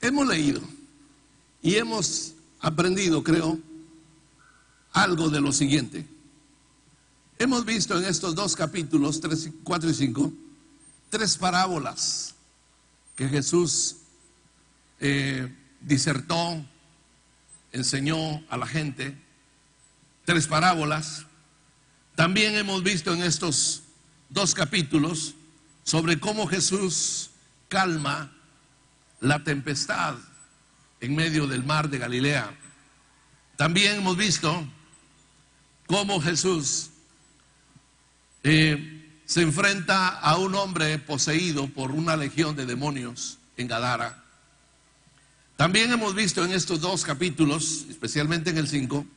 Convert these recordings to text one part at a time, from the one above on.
Hemos leído y hemos aprendido, creo, algo de lo siguiente. Hemos visto en estos dos capítulos, 3, 4 y 5, tres parábolas que Jesús disertó, enseñó a la gente. Tres parábolas. También hemos visto en estos dos capítulos sobre cómo Jesús calma la tempestad en medio del mar de Galilea. También hemos visto cómo Jesús se enfrenta a un hombre poseído por una legión de demonios en Gadara. También hemos visto en estos dos capítulos, especialmente en el 5,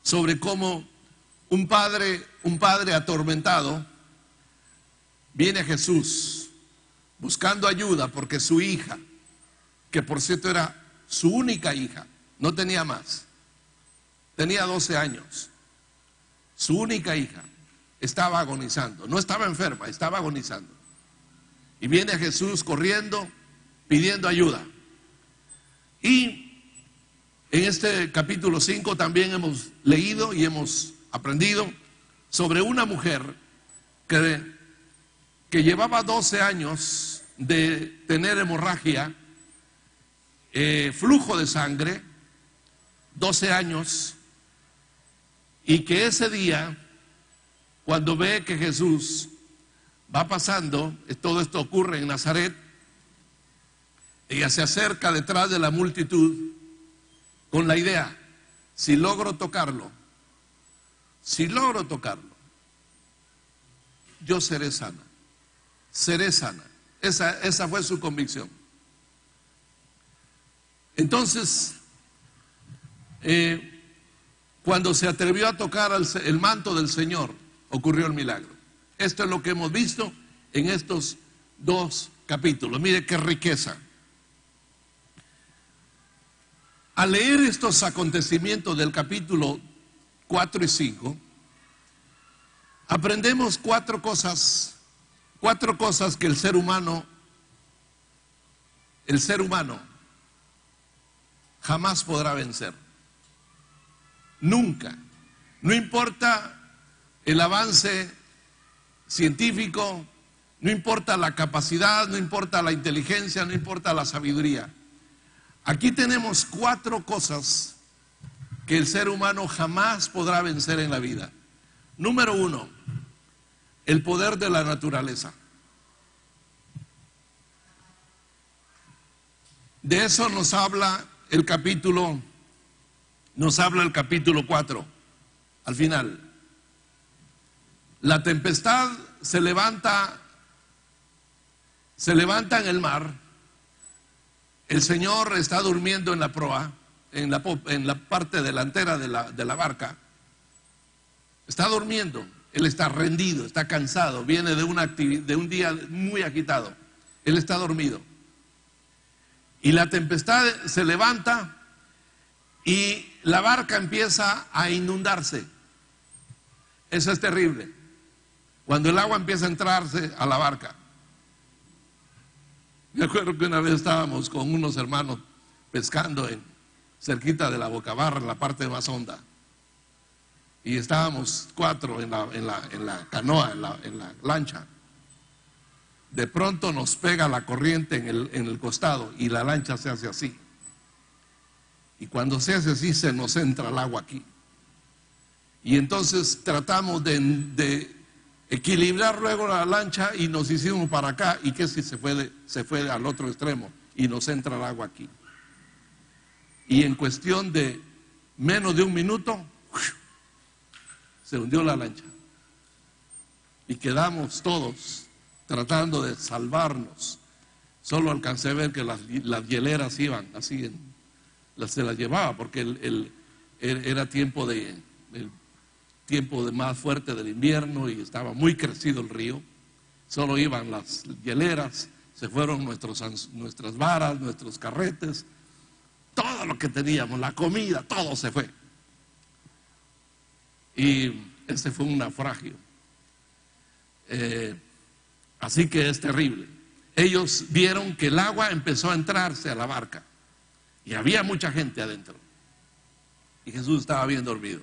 sobre cómo un padre atormentado viene a Jesús buscando ayuda porque su hija, que por cierto era su única hija, no tenía más, tenía 12 años, su única hija estaba agonizando, no estaba enferma, estaba agonizando. Y viene a Jesús corriendo, pidiendo ayuda. Y en este capítulo 5 también hemos leído y hemos aprendido sobre una mujer que llevaba 12 años de tener hemorragia, flujo de sangre, 12 años, y que ese día, cuando ve que Jesús va pasando, todo esto ocurre en Nazaret, ella se acerca detrás de la multitud con la idea: si logro tocarlo, yo seré sana, seré sana. Esa fue su convicción. Entonces, cuando se atrevió a tocar el manto del Señor, ocurrió el milagro. Esto es lo que hemos visto en estos dos capítulos. Mire qué riqueza. Al leer estos acontecimientos del capítulo 4 y 5, aprendemos cuatro cosas que el ser humano jamás podrá vencer. Nunca. No importa el avance científico, no importa la capacidad, no importa la inteligencia, no importa la sabiduría. Aquí tenemos cuatro cosas que el ser humano jamás podrá vencer en la vida. Número 1, el poder de la naturaleza. De eso nos habla el capítulo 4, al final. La tempestad se levanta en el mar. El Señor está durmiendo en la proa, en la parte delantera de la barca. Está durmiendo, Él está rendido, está cansado, viene de un día muy agitado. Él está dormido. Y la tempestad se levanta y la barca empieza a inundarse. Eso es terrible. Cuando el agua empieza a entrarse a la barca. Me acuerdo que una vez estábamos con unos hermanos pescando cerquita de la Bocabarra, en la parte más honda. Y estábamos 4 en la canoa, en la lancha. De pronto nos pega la corriente en el costado y la lancha se hace así. Y cuando se hace así, se nos entra el agua aquí. Y entonces tratamos de equilibrar luego la lancha y nos hicimos para acá. Y que si se fue al otro extremo y nos entra el agua aquí. Y en cuestión de menos de un minuto, se hundió la lancha. Y quedamos todos tratando de salvarnos. Solo alcancé a ver que las hieleras iban así, se las llevaba, porque era tiempo de más fuerte del invierno y estaba muy crecido el río. Solo iban las hieleras, se fueron nuestras varas, nuestros carretes, todo lo que teníamos, la comida, todo se fue. Y ese fue un naufragio. Así que es terrible. Ellos vieron que el agua empezó a entrarse a la barca Y había mucha gente adentro. Y Jesús estaba bien dormido.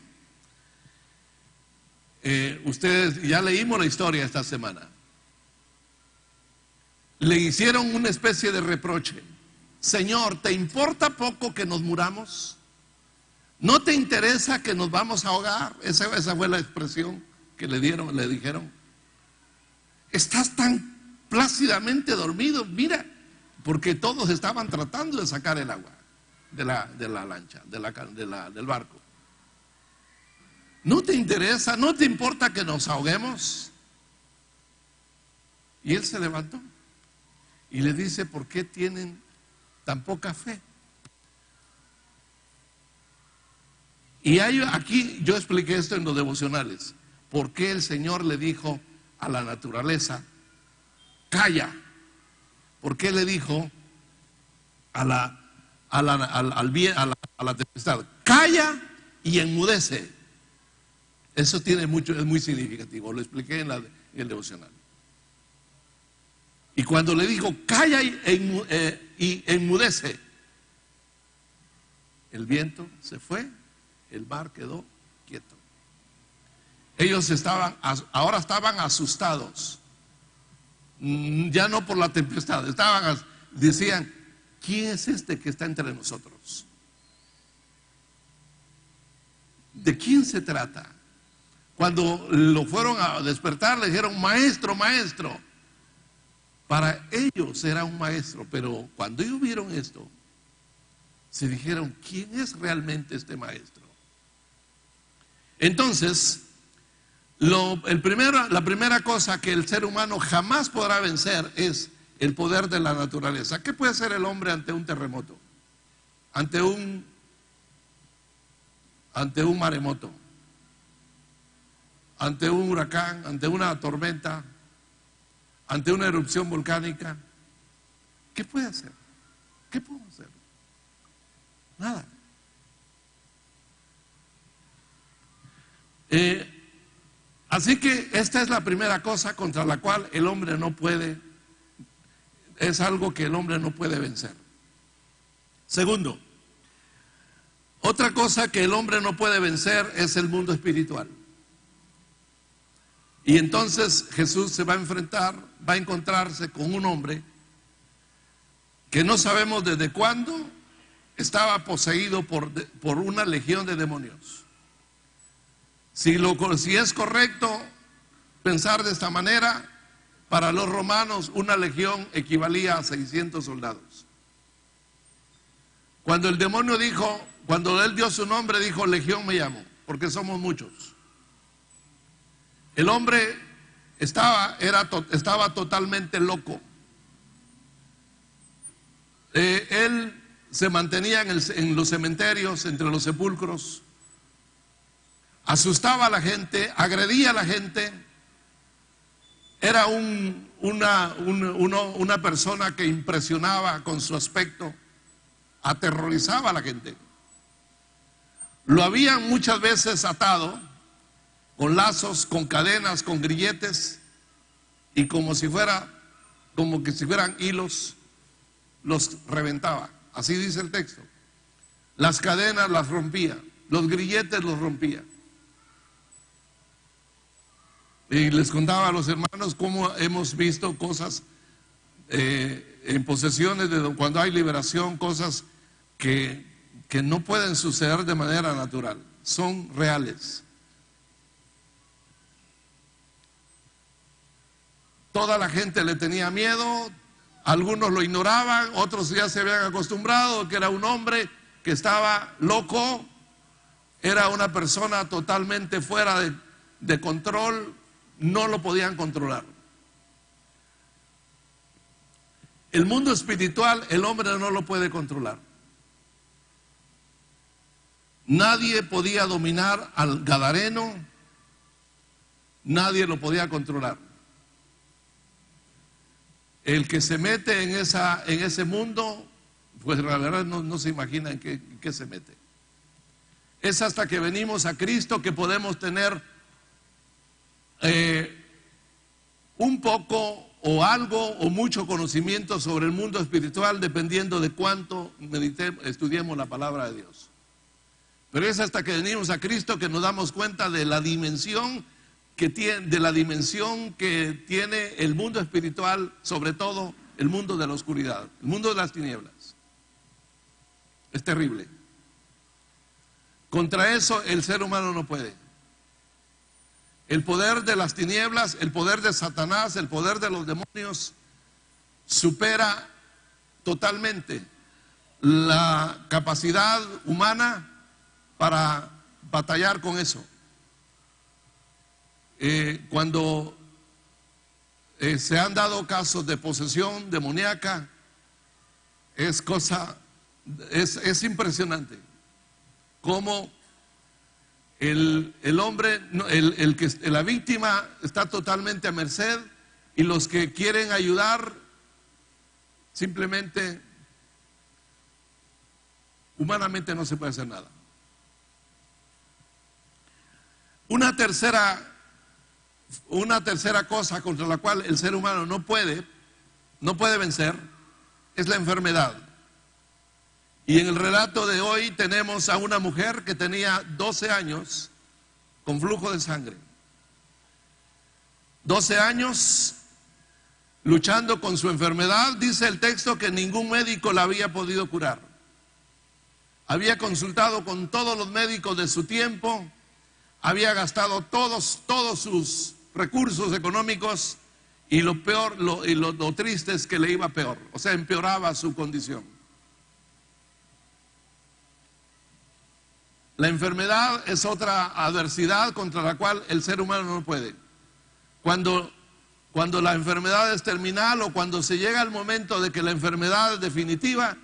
Ustedes, ya leímos la historia esta semana. Le hicieron una especie de reproche. Señor, ¿te importa poco que nos muramos? ¿No te interesa que nos vamos a ahogar? Esa fue la expresión que le dijeron. Estás tan plácidamente dormido, mira, porque todos estaban tratando de sacar el agua de la lancha, del barco. ¿No te interesa? ¿No te importa que nos ahoguemos? Y él se levantó y le dice, ¿por qué tienen tan poca fe? Y aquí yo expliqué esto en los devocionales. ¿Por qué el Señor le dijo a la naturaleza, calla? ¿Por qué le dijo a la tempestad, calla y enmudece? Eso es muy significativo. Lo expliqué en el devocional. Y cuando le dijo, calla y enmudece, el viento se fue, el mar quedó quieto. Ellos ahora estaban asustados, ya no por la tempestad, decían, ¿quién es este que está entre nosotros? ¿De quién se trata? Cuando lo fueron a despertar, le dijeron, maestro, maestro. Para ellos era un maestro, pero cuando ellos vieron esto, se dijeron, ¿quién es realmente este maestro? Entonces, la primera cosa que el ser humano jamás podrá vencer es el poder de la naturaleza. ¿Qué puede hacer el hombre ante un terremoto? Ante un maremoto, ante un huracán, ante una tormenta, ante una erupción volcánica. ¿Qué puede hacer? ¿Qué podemos hacer? Nada. Así que esta es la primera cosa contra la cual el hombre no puede, es algo que el hombre no puede vencer. Segundo, otra cosa que el hombre no puede vencer es el mundo espiritual. Y entonces Jesús se va a encontrarse con un hombre que no sabemos desde cuándo estaba poseído por una legión de demonios. Si es correcto pensar de esta manera, para los romanos una legión equivalía a 600 soldados. Cuando el demonio cuando él dio su nombre, dijo, legión me llamo, porque somos muchos. El hombre estaba totalmente loco. Él se mantenía en los cementerios, entre los sepulcros, asustaba a la gente, agredía a la gente. Era una persona que impresionaba con su aspecto, aterrorizaba a la gente. Lo habían muchas veces atado con lazos, con cadenas, con grilletes, y como que si fueran hilos, los reventaba. Así dice el texto. Las cadenas las rompía, los grilletes los rompía. Y les contaba a los hermanos cómo hemos visto cosas en posesiones cuando hay liberación, cosas que no pueden suceder de manera natural, son reales. Toda la gente le tenía miedo, algunos lo ignoraban, otros ya se habían acostumbrado que era un hombre que estaba loco, era una persona totalmente fuera de control, no lo podían controlar. El mundo espiritual, el hombre no lo puede controlar. Nadie podía dominar al gadareno, nadie lo podía controlar. El que se mete en ese mundo, pues la verdad no se imagina en qué se mete. Es hasta que venimos a Cristo que podemos tener un poco o algo o mucho conocimiento sobre el mundo espiritual, dependiendo de cuánto estudiemos la palabra de Dios. Pero es hasta que venimos a Cristo que nos damos cuenta de la dimensión que tiene el mundo espiritual, sobre todo el mundo de la oscuridad, el mundo de las tinieblas. Es terrible. Contra eso el ser humano no puede. El poder de las tinieblas, el poder de Satanás, el poder de los demonios supera totalmente la capacidad humana para batallar con eso. Cuando se han dado casos de posesión demoníaca, es impresionante cómo el hombre, la víctima está totalmente a merced, y los que quieren ayudar simplemente humanamente no se puede hacer nada. Una tercera cosa contra la cual el ser humano no puede vencer es la enfermedad. Y en el relato de hoy tenemos a una mujer que tenía 12 años con flujo de sangre. 12 años luchando con su enfermedad. Dice el texto que ningún médico la había podido curar. Había consultado con todos los médicos de su tiempo, había gastado todos sus recursos económicos, y lo triste es que le iba peor, o sea, empeoraba su condición. La enfermedad es otra adversidad contra la cual el ser humano no puede. Cuando la enfermedad es terminal, o cuando se llega al momento de que la enfermedad es definitiva,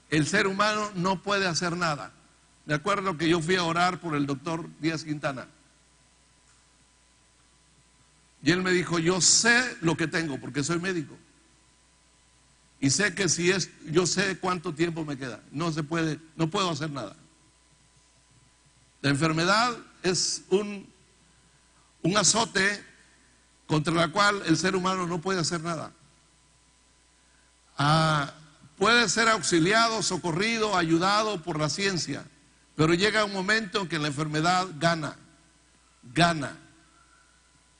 el ser humano no puede hacer nada. Me acuerdo que yo fui a orar por el doctor Díaz Quintana, y él me dijo: yo sé lo que tengo porque soy médico, y sé que yo sé cuánto tiempo me queda. No puedo hacer nada. La enfermedad es un azote contra la cual el ser humano no puede hacer nada. Puede ser auxiliado, socorrido, ayudado por la ciencia, pero llega un momento en que la enfermedad gana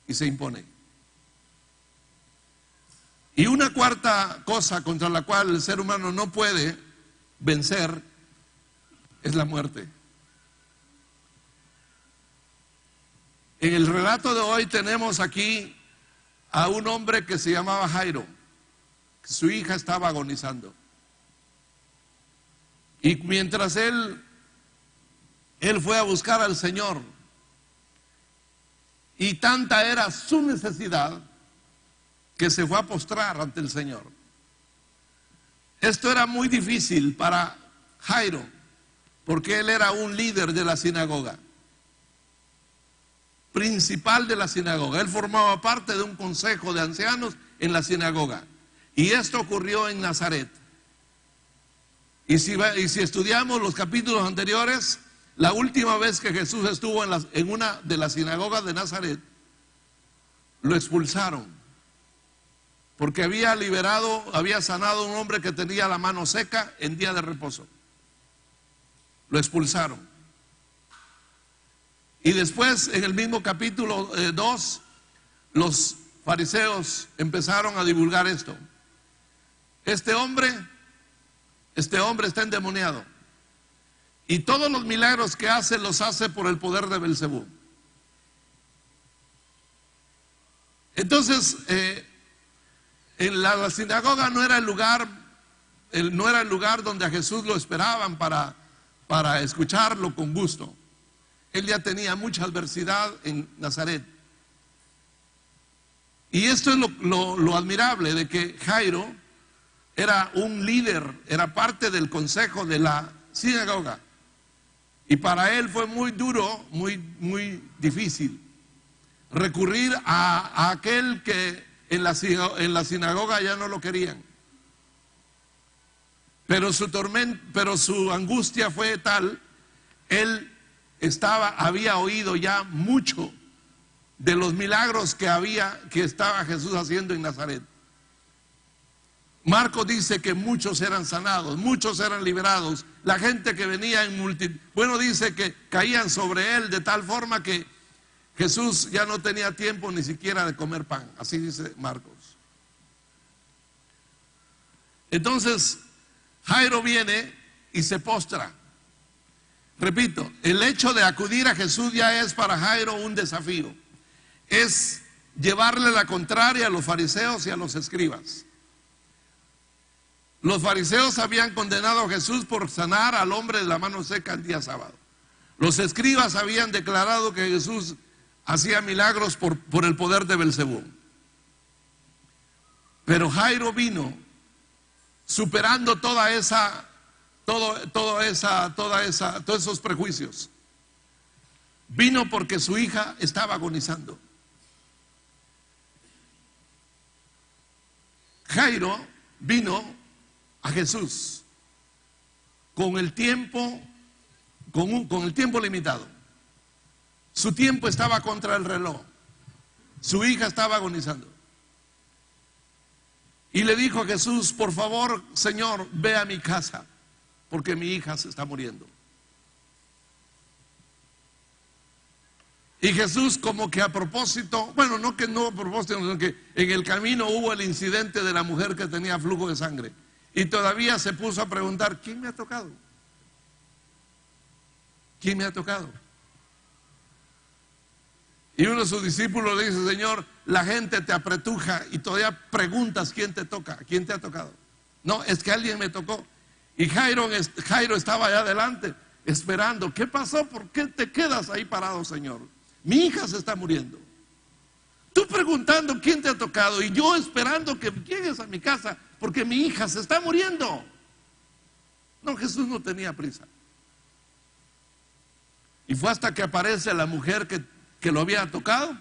y se impone. Y una cuarta cosa contra la cual el ser humano no puede vencer es la muerte. En el relato de hoy tenemos aquí a un hombre que se llamaba Jairo. Su hija estaba agonizando. Y mientras él fue a buscar al Señor, y tanta era su necesidad que se fue a postrar ante el Señor. Esto era muy difícil para Jairo, porque él era un líder de la sinagoga, principal de la sinagoga. Él formaba parte de un consejo de ancianos en la sinagoga, y esto ocurrió en Nazaret. Y si estudiamos los capítulos anteriores, la última vez que Jesús estuvo en una de las sinagogas de Nazaret, lo expulsaron, porque había sanado a un hombre que tenía la mano seca en día de reposo. Lo expulsaron. Y después, en el mismo capítulo 2, los fariseos empezaron a divulgar esto. Este hombre está endemoniado, y todos los milagros que hace los hace por el poder de Belcebú. Entonces, en la sinagoga no era el lugar donde a Jesús lo esperaban para escucharlo con gusto. Él ya tenía mucha adversidad en Nazaret. Y esto es lo admirable, de que Jairo era un líder, era parte del consejo de la sinagoga. Y para él fue muy duro, muy difícil recurrir a aquel que en la sinagoga ya no lo querían. Pero su angustia fue tal. Él había oído ya mucho de los milagros que estaba Jesús haciendo en Nazaret. Marcos dice que muchos eran sanados, muchos eran liberados. La gente que venía en multitud, bueno, dice que caían sobre él de tal forma que Jesús ya no tenía tiempo ni siquiera de comer pan. Así dice Marcos. Entonces, Jairo viene y se postra. Repito, el hecho de acudir a Jesús ya es para Jairo un desafío. Es llevarle la contraria a los fariseos y a los escribas. Los fariseos habían condenado a Jesús por sanar al hombre de la mano seca el día sábado. Los escribas habían declarado que Jesús hacía milagros por el poder de Belcebú. Pero Jairo vino superando todos esos prejuicios. Vino porque su hija estaba agonizando. Jairo vino a Jesús con el tiempo limitado. Su tiempo estaba contra el reloj. Su hija estaba agonizando. Y le dijo a Jesús: por favor, Señor, ve a mi casa, porque mi hija se está muriendo. Y Jesús, como que a propósito, bueno, no a propósito, sino que en el camino hubo el incidente de la mujer que tenía flujo de sangre. Y todavía se puso a preguntar: ¿quién me ha tocado? ¿Quién me ha tocado? Y uno de sus discípulos le dice: Señor, la gente te apretuja y todavía preguntas quién te toca, quién te ha tocado. No, es que alguien me tocó. Y Jairo estaba allá adelante esperando. ¿Qué pasó? ¿Por qué te quedas ahí parado, Señor? Mi hija se está muriendo. Tú preguntando quién te ha tocado y yo esperando que llegues a mi casa porque mi hija se está muriendo. No, Jesús no tenía prisa. Y fue hasta que aparece la mujer que lo había tocado,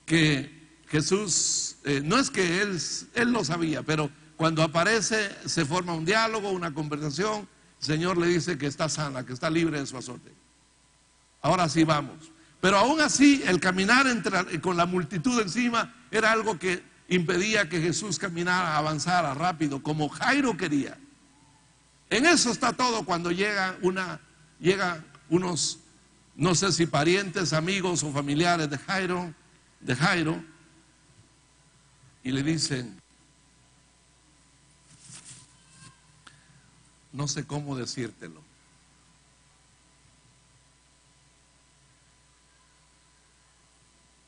que Jesús, no es que él lo sabía, pero cuando aparece se forma un diálogo, una conversación. El Señor le dice que está sana, que está libre de su azote. Ahora sí vamos. Pero aún así el caminar con la multitud encima era algo que impedía que Jesús caminara, avanzara rápido como Jairo quería. En eso está todo cuando llegan unos, no sé si parientes, amigos o familiares de Jairo, y le dicen, no sé cómo decírtelo.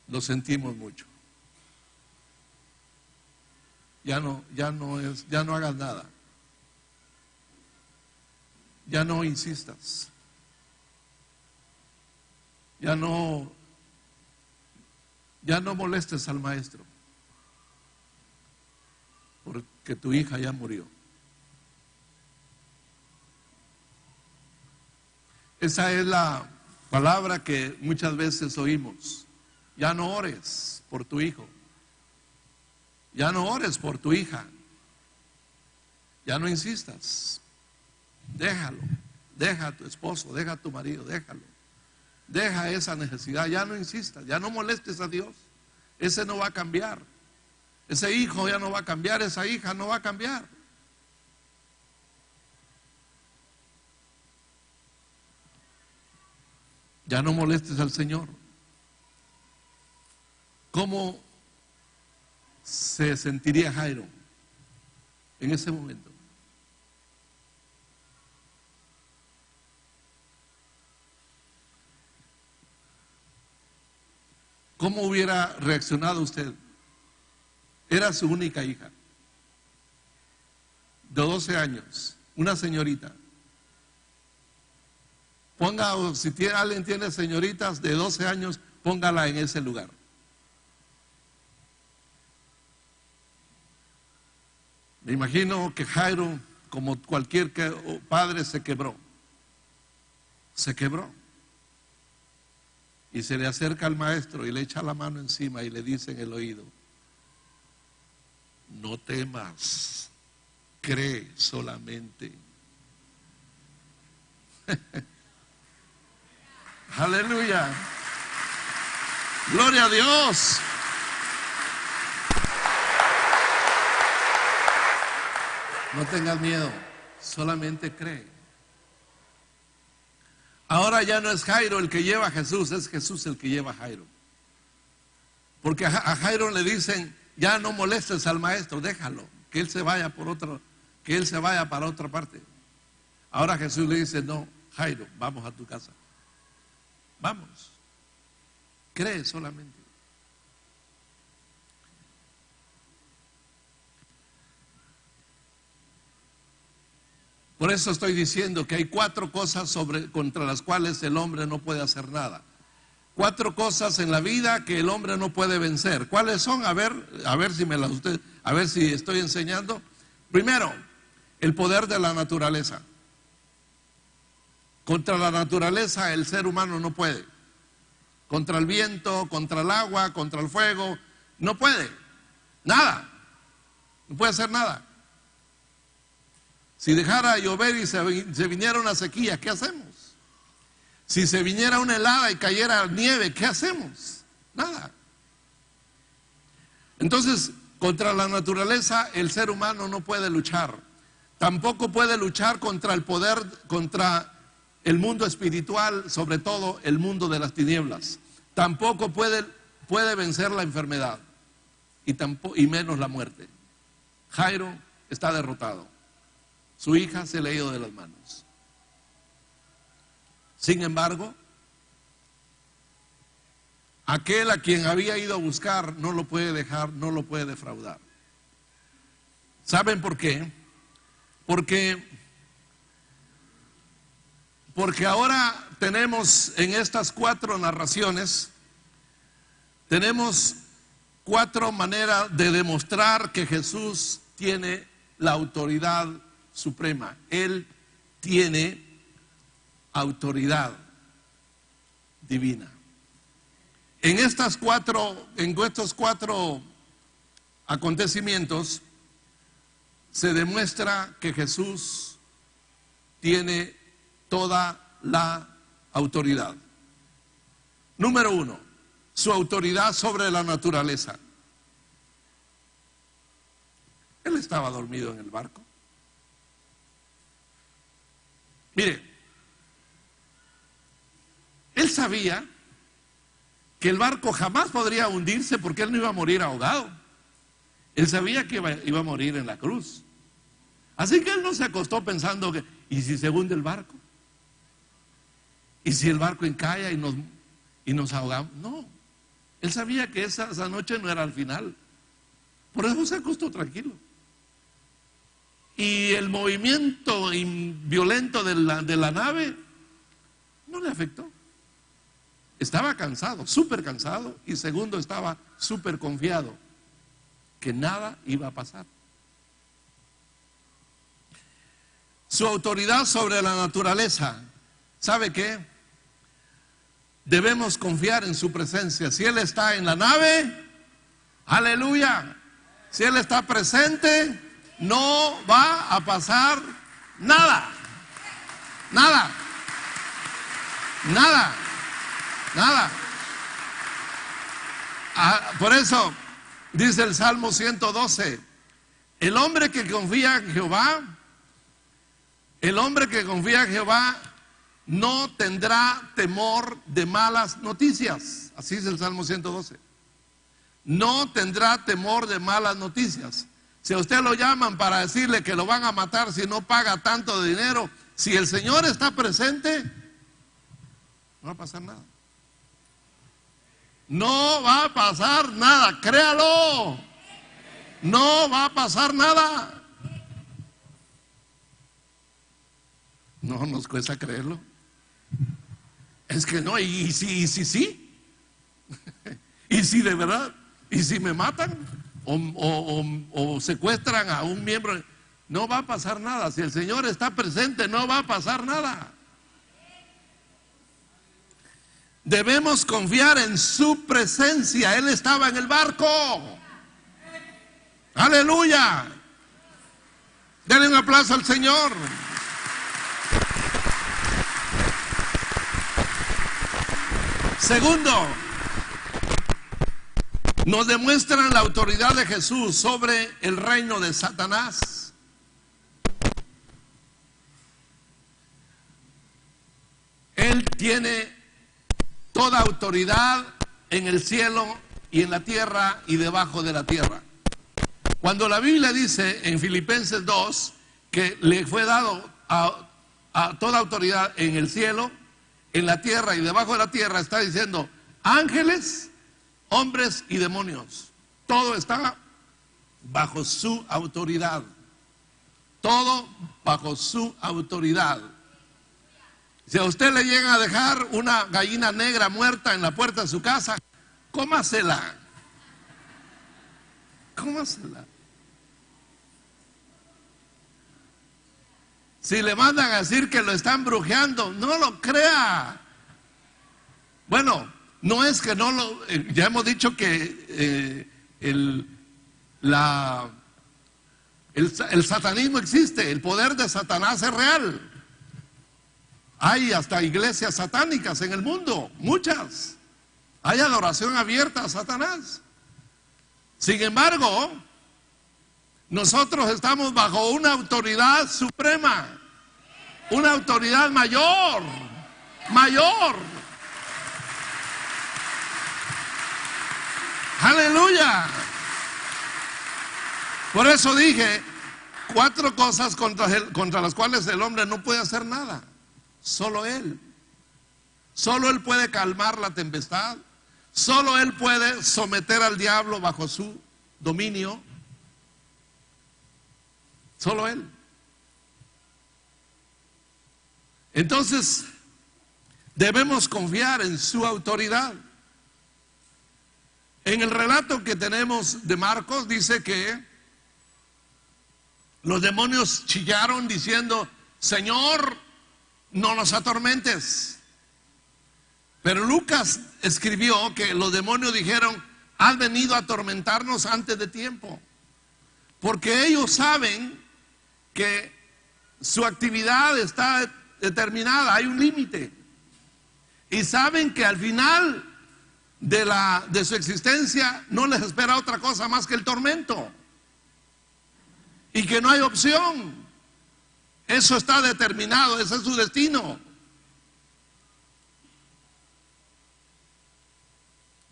Lo sentimos mucho. Ya no hagas nada. Ya no insistas. Ya no molestes al maestro, porque tu hija ya murió. Esa es la palabra que muchas veces oímos. Ya no ores por tu hijo. Ya no ores por tu hija. Ya no insistas. Déjalo. Deja a tu esposo, deja a tu marido, déjalo. Deja esa necesidad, ya no insistas, ya no molestes a Dios. Ese no va a cambiar. Ese hijo ya no va a cambiar, esa hija no va a cambiar. Ya no molestes al Señor. ¿Cómo se sentiría Jairo en ese momento? ¿Cómo hubiera reaccionado usted? Era su única hija, de 12 años, una señorita. Si alguien tiene señoritas de 12 años, póngala en ese lugar. Me imagino que Jairo, como cualquier padre, se quebró. Se quebró. Y se le acerca al maestro y le echa la mano encima y le dice en el oído: no temas, cree solamente. Aleluya. Gloria a Dios. No tengas miedo, solamente cree. Ahora ya no es Jairo el que lleva a Jesús, es Jesús el que lleva a Jairo. Porque a Jairo le dicen, ya no molestes al maestro, déjalo, que él se vaya para otra parte. Ahora Jesús le dice, no, Jairo, vamos a tu casa. Vamos. Cree solamente. Por eso estoy diciendo que hay 4 cosas contra las cuales el hombre no puede hacer nada. 4 cosas en la vida que el hombre no puede vencer. ¿Cuáles son? A ver si estoy enseñando. Primero, el poder de la naturaleza. Contra la naturaleza el ser humano no puede. Contra el viento, contra el agua, contra el fuego, no puede. Nada. No puede hacer nada. Si dejara llover y se viniera una sequía, ¿qué hacemos? Si se viniera una helada y cayera nieve, ¿qué hacemos? Nada. Entonces, contra la naturaleza el ser humano no puede luchar. Tampoco puede luchar contra el poder, contra el mundo espiritual, sobre todo el mundo de las tinieblas. Tampoco puede vencer la enfermedad y menos la muerte. Jairo está derrotado. Su hija se le ha ido de las manos. Sin embargo, aquel a quien había ido a buscar no lo puede dejar, no lo puede defraudar. ¿Saben por qué? Porque ahora tenemos en estas 4 narraciones, tenemos 4 maneras de demostrar que Jesús tiene la autoridad suprema. Él tiene autoridad divina. En estos 4 acontecimientos se demuestra que Jesús tiene toda la autoridad. Número 1, su autoridad sobre la naturaleza. Él estaba dormido en el barco. Mire, él sabía que el barco jamás podría hundirse porque él no iba a morir ahogado. Él sabía que iba a morir en la cruz. Así que él no se acostó pensando que, ¿y si se hunde el barco? ¿Y si el barco encalla y nos ahogamos? No, él sabía que esa noche no era el final. Por eso se acostó tranquilo. Y el movimiento violento de la nave no le afectó. Estaba cansado, súper cansado, y segundo, estaba súper confiado que nada iba a pasar. Su autoridad sobre la naturaleza. ¿Sabe qué? Debemos confiar en su presencia. Si Él está en la nave, aleluya. Si Él está presente, no va a pasar nada. Nada. Nada. Nada. Por eso dice el Salmo 112, el hombre que confía en Jehová, no tendrá temor de malas noticias. Así es el Salmo 112. No tendrá temor de malas noticias. Si a usted lo llaman para decirle que lo van a matar si no paga tanto de dinero, si el Señor está presente, no va a pasar nada. No va a pasar nada, créalo. No va a pasar nada. No nos cuesta creerlo. Es que no, y si sí, y si de verdad, y si me matan o secuestran a un miembro, no va a pasar nada. Si el Señor está presente, no va a pasar nada. Debemos confiar en su presencia. Él estaba en el barco. Aleluya. Denle un aplauso al Señor. Segundo, nos demuestran la autoridad de Jesús sobre el reino de Satanás. tiene toda autoridad en el cielo y en la tierra y debajo de la tierra. Cuando la Biblia dice en Filipenses 2 que le fue dado a toda autoridad en el cielo, en la tierra y debajo de la tierra, está diciendo ángeles, hombres y demonios. Todo está bajo su autoridad. Todo bajo su autoridad. Si a usted le llegan a dejar una gallina negra muerta en la puerta de su casa, cómasela. Cómasela. Si le mandan a decir que lo están brujeando, no lo crea. Bueno, no es que no lo... ya hemos dicho que el satanismo existe, el poder de Satanás es real. Hay hasta iglesias satánicas en el mundo, muchas. Hay adoración abierta a Satanás. Sin embargo, nosotros estamos bajo una autoridad suprema, una autoridad mayor, mayor. Aleluya. Por eso dije, 4 cosas contra las cuales el hombre no puede hacer nada. Solo Él. Solo Él puede calmar la tempestad. Solo Él puede someter al diablo bajo su dominio. Solo Él. Entonces, debemos confiar en su autoridad. En el relato que tenemos de Marcos dice que los demonios chillaron diciendo: Señor, no nos atormentes. Pero Lucas escribió que los demonios dijeron: has venido a atormentarnos antes de tiempo. Porque ellos saben que su actividad está determinada, hay un límite. Y saben que al final de su existencia no les espera otra cosa más que el tormento. Y que no hay opción. Eso está determinado, ese es su destino.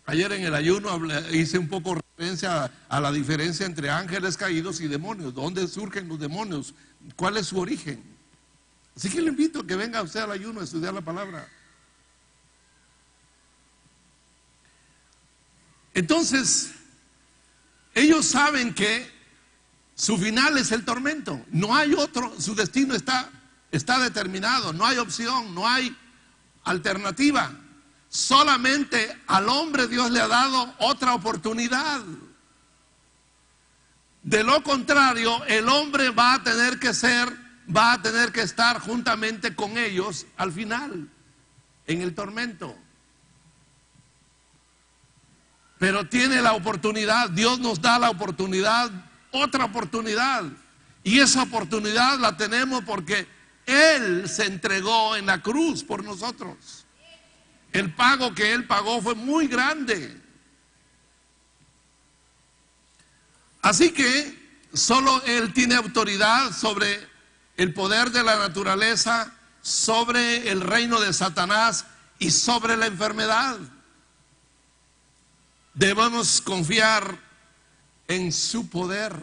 Ayer en el ayuno hice un poco referencia a la diferencia entre ángeles caídos y demonios. ¿Dónde surgen los demonios? ¿Cuál es su origen? Así que le invito a que venga usted al ayuno a estudiar la palabra. Entonces, ellos saben que su final es el tormento. No hay otro, su destino está determinado. No hay opción, no hay alternativa. Solamente al hombre Dios le ha dado otra oportunidad. De lo contrario, el hombre va a tener que estar juntamente con ellos al final, en el tormento. Pero tiene la oportunidad, Dios nos da la oportunidad, otra oportunidad. Y esa oportunidad la tenemos porque Él se entregó en la cruz por nosotros. El pago que Él pagó fue muy grande. Así que solo Él tiene autoridad sobre el poder de la naturaleza, sobre el reino de Satanás y sobre la enfermedad. Debemos confiar en su poder.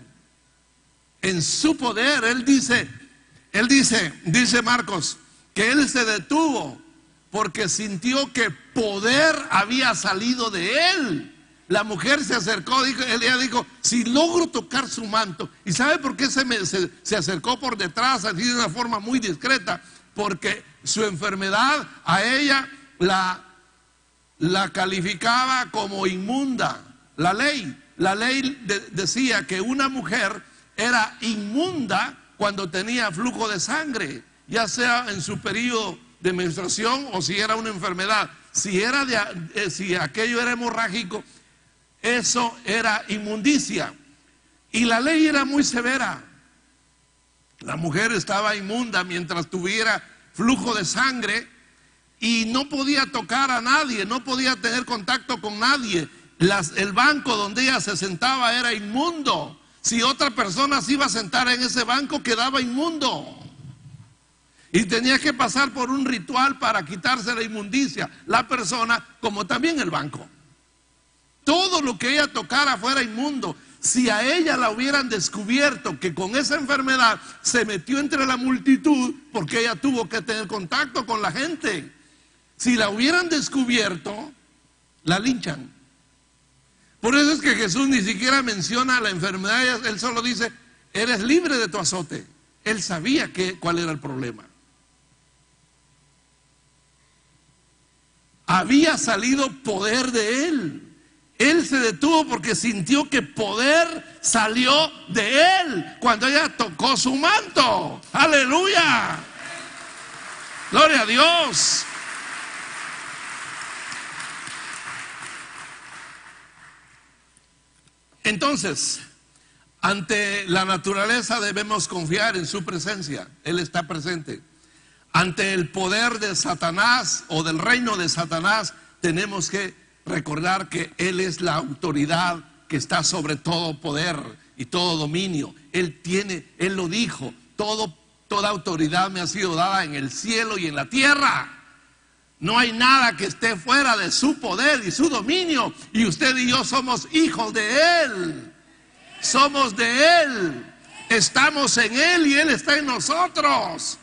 En su poder. Él dice Marcos, que Él se detuvo porque sintió que poder había salido de Él. La mujer se acercó, ella dijo: si logro tocar su manto. ¿Y sabe por qué se acercó por detrás, así de una forma muy discreta? Porque su enfermedad a ella la calificaba como inmunda. La ley decía que una mujer era inmunda cuando tenía flujo de sangre, ya sea en su periodo de menstruación o si era una enfermedad. Si aquello era hemorrágico, eso era inmundicia. Y la ley era muy severa. La mujer estaba inmunda mientras tuviera flujo de sangre y no podía tocar a nadie, no podía tener contacto con nadie. El banco donde ella se sentaba era inmundo. Si otra persona se iba a sentar en ese banco, quedaba inmundo. Y tenía que pasar por un ritual para quitarse la inmundicia, la persona, como también el banco. Todo lo que ella tocara fuera inmundo. Si a ella la hubieran descubierto que con esa enfermedad se metió entre la multitud, porque ella tuvo que tener contacto con la gente, si la hubieran descubierto, la linchan. Por eso es que Jesús ni siquiera menciona la enfermedad, él solo dice, eres libre de tu azote. Él sabía cuál era el problema. Había salido poder de él. Él se detuvo porque sintió que poder salió de él cuando ella tocó su manto. Aleluya. Gloria a Dios. Entonces, ante la naturaleza debemos confiar en su presencia. Él está presente. Ante el poder de Satanás o del reino de Satanás, tenemos que recordar que Él es la autoridad que está sobre todo poder y todo dominio. Él lo dijo, toda autoridad me ha sido dada en el cielo y en la tierra. No hay nada que esté fuera de su poder y su dominio. Y usted y yo somos hijos de Él. Somos de Él. Estamos en Él y Él está en nosotros.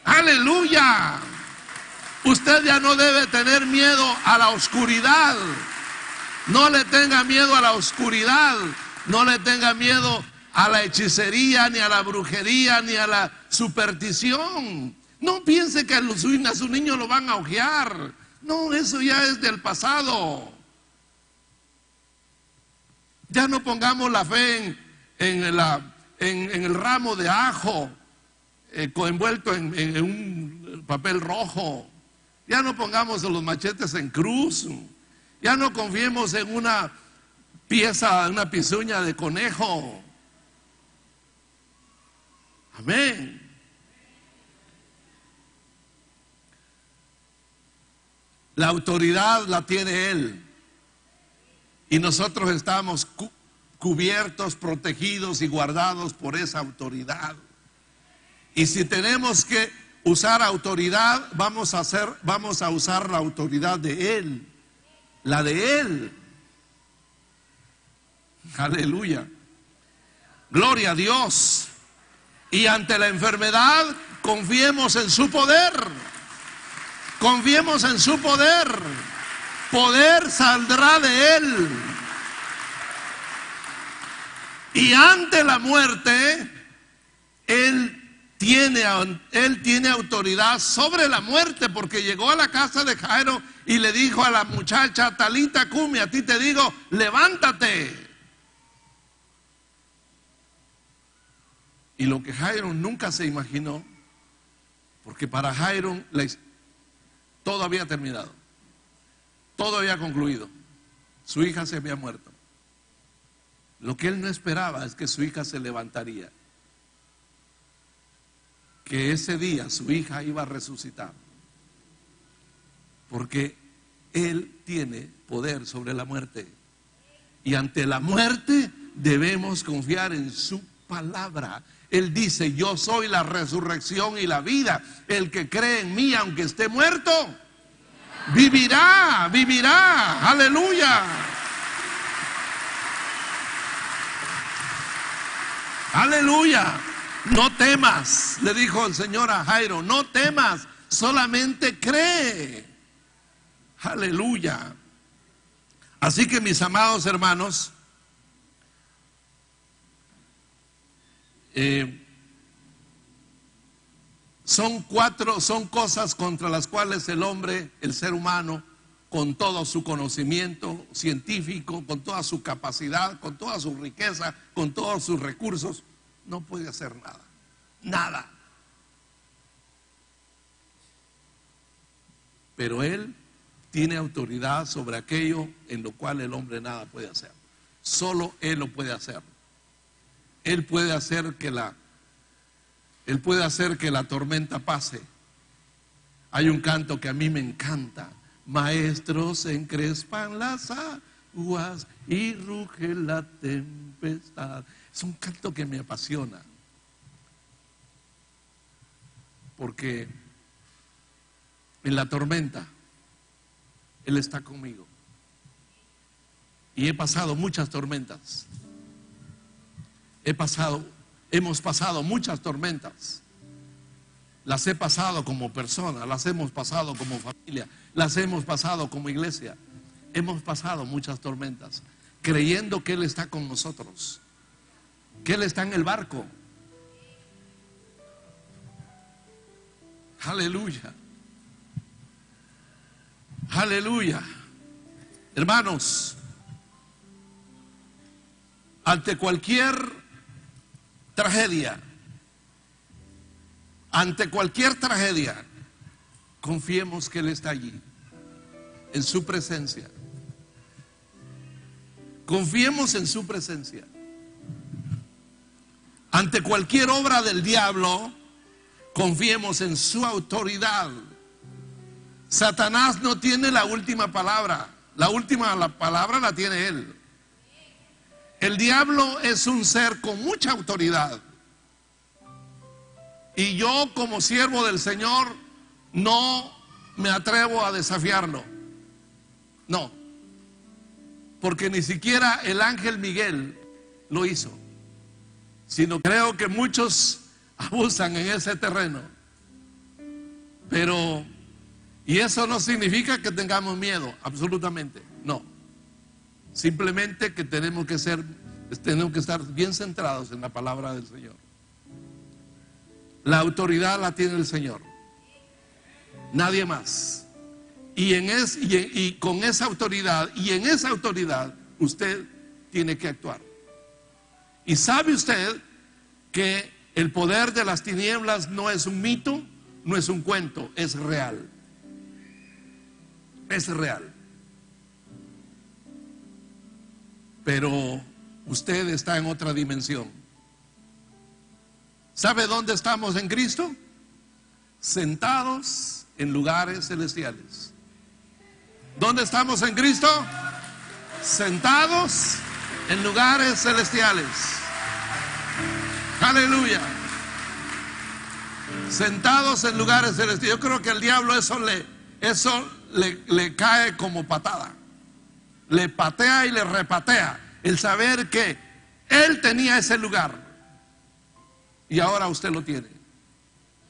Aleluya. Usted ya no debe tener miedo a la oscuridad. No le tenga miedo a la oscuridad. No le tenga miedo a la hechicería, ni a la brujería, ni a la superstición. No piense que a su niño lo van a ojear. No, eso ya es del pasado. Ya no pongamos la fe en el ramo de ajo envuelto en un papel rojo. Ya no pongamos los machetes en cruz. Ya no confiemos en una pezuña de conejo. Amén. La autoridad la tiene Él. Y nosotros estamos cubiertos, protegidos y guardados por esa autoridad. Y si tenemos que usar autoridad, vamos a usar la autoridad de Él, la de Él. Aleluya. Gloria a Dios. Y ante la enfermedad, confiemos en su poder. Confiemos en su poder. Poder saldrá de Él. Y ante la muerte, Él tiene autoridad sobre la muerte, porque llegó a la casa de Jairo y le dijo a la muchacha, Talita cumi, a ti te digo, levántate. Y lo que Jairo nunca se imaginó, porque para Jairo todo había terminado, todo había concluido, su hija se había muerto. Lo que él no esperaba es que su hija se levantaría, que ese día su hija iba a resucitar, porque Él tiene poder sobre la muerte. Y ante la muerte debemos confiar en su palabra. Él dice, yo soy la resurrección y la vida. El que cree en mí, aunque esté muerto, vivirá, vivirá. Aleluya. Aleluya. No temas, le dijo el Señor a Jairo, no temas, solamente cree. Aleluya. Así que mis amados hermanos, son cosas contra las cuales el hombre, el ser humano, con todo su conocimiento científico, con toda su capacidad, con toda su riqueza, con todos sus recursos, no puede hacer nada, nada. Pero Él tiene autoridad sobre aquello en lo cual el hombre nada puede hacer. Solo Él lo puede hacer. Él puede hacer que la tormenta pase. Hay un canto que a mí me encanta. Maestros encrespan las aguas y ruge la tempestad. Es un canto que me apasiona, porque en la tormenta Él está conmigo. Y he pasado muchas tormentas. Hemos pasado muchas tormentas. Las he pasado como persona, las hemos pasado como familia, las hemos pasado como iglesia. Hemos pasado muchas tormentas, creyendo que Él está con nosotros, que Él está en el barco. Aleluya. Aleluya. Hermanos, ante cualquier tragedia, confiemos que Él está allí, en su presencia. Confiemos en su presencia. Ante cualquier obra del diablo, confiemos en su autoridad. Satanás no tiene la última palabra. La palabra la tiene Él. El diablo es un ser con mucha autoridad. Y yo, como siervo del Señor, no me atrevo a desafiarlo. No. Porque ni siquiera el ángel Miguel lo hizo. Sino creo que muchos abusan en ese terreno. Pero, y eso no significa que tengamos miedo, absolutamente, no. Simplemente que tenemos que estar bien centrados en la palabra del Señor. La autoridad la tiene el Señor, nadie más. Y con esa autoridad, en esa autoridad, usted tiene que actuar. Y sabe usted que el poder de las tinieblas no es un mito, no es un cuento, es real. Es real. Pero usted está en otra dimensión. ¿Sabe dónde estamos en Cristo? Sentados en lugares celestiales. ¿Dónde estamos en Cristo? Sentados en lugares celestiales. Aleluya. Sentados en lugares celestiales. Yo creo que al diablo eso le cae como patada. Le patea y le repatea el saber que Él tenía ese lugar y ahora usted lo tiene.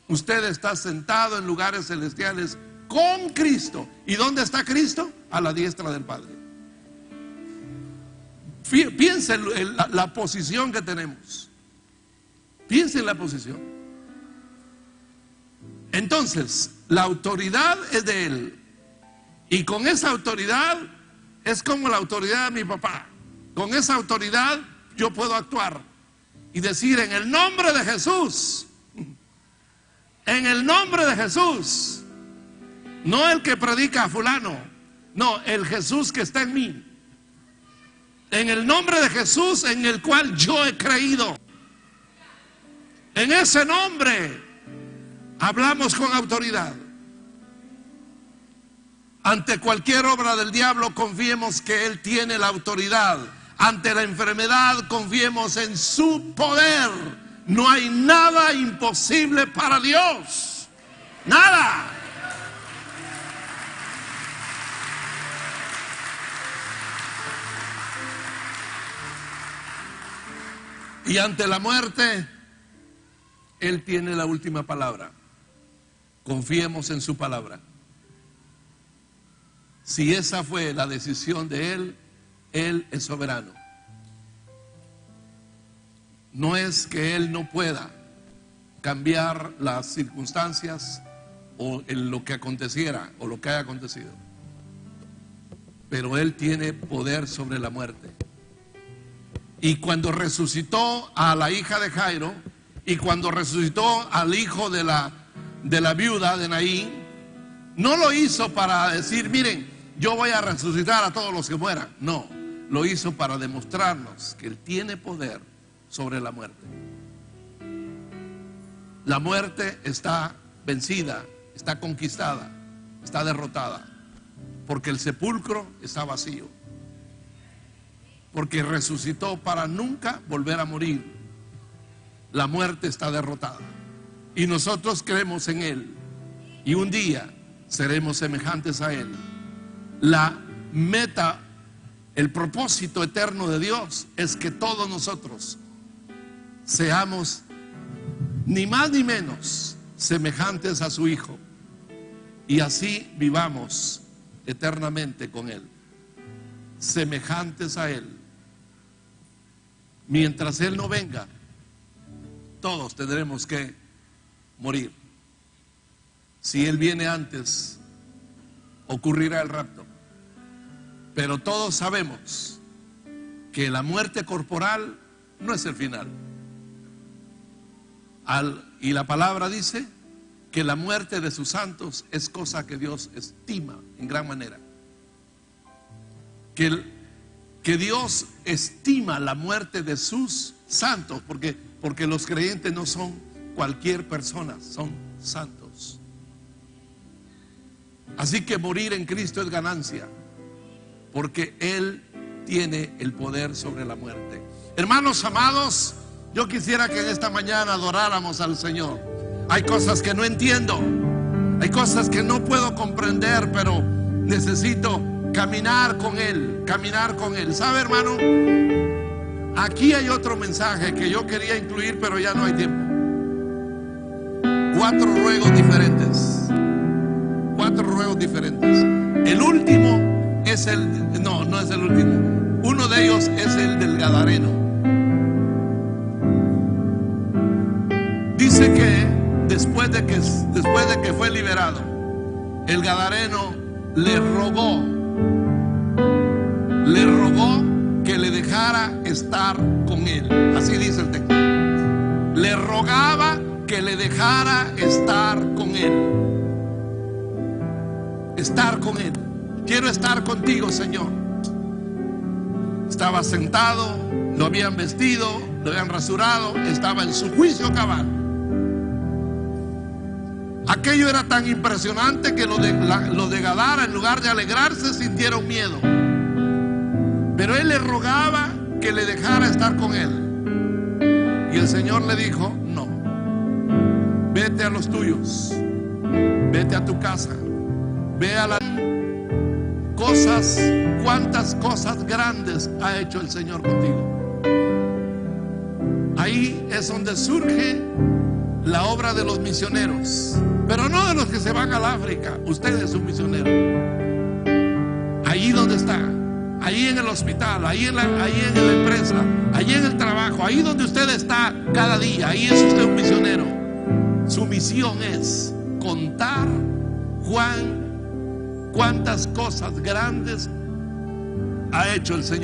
Usted está sentado en lugares celestiales con Cristo. ¿Y dónde está Cristo? A la diestra del Padre. Piense en la posición que tenemos. Piense en la posición. Entonces, la autoridad es de Él. Y con esa autoridad es como la autoridad de mi papá. Con esa autoridad yo puedo actuar y decir: en el nombre de Jesús, en el nombre de Jesús, no el que predica a fulano, no, el Jesús que está en mí, en el nombre de Jesús en el cual yo he creído, en ese nombre hablamos con autoridad. Ante cualquier obra del diablo, confiemos que Él tiene la autoridad. Ante la enfermedad, confiemos en su poder. No hay nada imposible para Dios. Nada. Y ante la muerte, Él tiene la última palabra. Confiemos en su palabra. Si esa fue la decisión de Él, Él es soberano. No es que Él no pueda cambiar las circunstancias o en lo que aconteciera o lo que haya acontecido, pero Él tiene poder sobre la muerte. Y cuando resucitó a la hija de Jairo, y cuando resucitó al hijo de la viuda de Naín, no lo hizo para decir: miren, yo voy a resucitar a todos los que mueran. No, lo hizo para demostrarnos que Él tiene poder sobre la muerte. La muerte está vencida, está conquistada, está derrotada, porque el sepulcro está vacío, porque resucitó para nunca volver a morir. La muerte está derrotada. Y nosotros creemos en Él. Y un día seremos semejantes a Él. La meta, el propósito eterno de Dios es que todos nosotros seamos ni más ni menos semejantes a su Hijo, y así vivamos eternamente con Él, semejantes a Él. Mientras Él no venga, todos tendremos que morir. Si Él viene antes, ocurrirá el rapto. Pero todos sabemos que la muerte corporal no es el final. Y la palabra dice que la muerte de sus santos es cosa que Dios estima en gran manera. Que Dios estima la muerte de sus santos, porque los creyentes no son cualquier persona, son santos. Así que morir en Cristo es ganancia, porque Él tiene el poder sobre la muerte. Hermanos amados, yo quisiera que en esta mañana adoráramos al Señor. Hay cosas que no entiendo, hay cosas que no puedo comprender, pero necesito caminar con Él, caminar con Él. ¿Sabe, hermano? Aquí hay otro mensaje que yo quería incluir, pero ya no hay tiempo. 4 ruegos diferentes. 4 ruegos diferentes. El último es no es el último. Uno de ellos es el del Gadareno. Dice que después de que fue liberado, el Gadareno le rogó que le dejara estar con él. Así dice el texto. Le rogaba que le dejara estar con él. Estar con él. Quiero estar contigo, Señor. Estaba sentado, lo habían vestido, lo habían rasurado, estaba en su juicio cabal. Aquello era tan impresionante que los de Gadara, en lugar de alegrarse, sintieron miedo. Pero él le rogaba que le dejara estar con él. Y el Señor le dijo: no, vete a los tuyos, vete a tu casa, ve a las cosas. Cuántas cosas grandes ha hecho el Señor contigo. Ahí es donde surge la obra de los misioneros, pero no de los que se van al África. Usted es un misionero. Allí donde está, ahí en el hospital, ahí en la empresa, ahí en el trabajo, ahí donde usted está cada día, ahí es usted un misionero. Su misión es contar cuántas cosas grandes ha hecho el Señor.